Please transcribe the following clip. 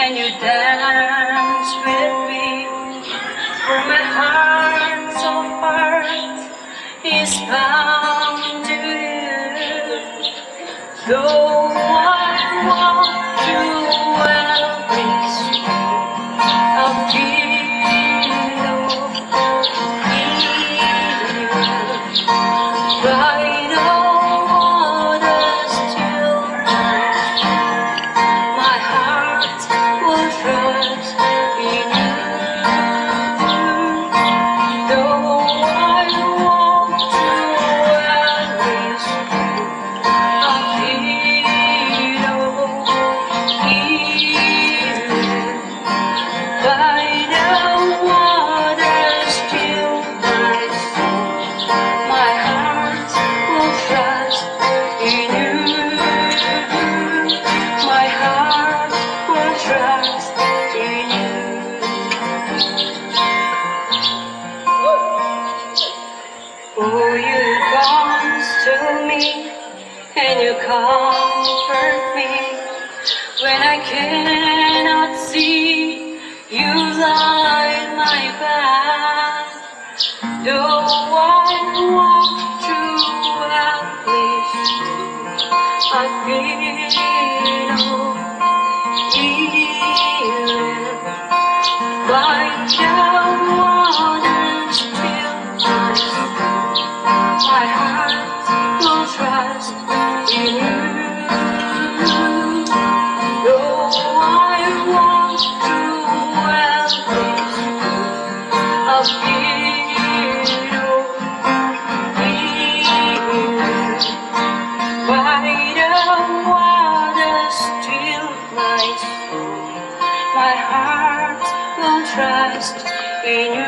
and you dance with me. For my heart of heart is bound to you. Though I walk through wilderness, I'll feel by the water still. My heart will trust in you. Though I walk through wilderness, I'll feel by the water still. My heart will trust in you. My heart will trust in you. Oh, you console me and you comfort me when I cannot see. You light my path. Though I walk through valleys, I feel healing by the water's stillness. My heart will trust in you. Though I walk through valleys, I'll feel healing by the water's stillness. My heart will trust in you.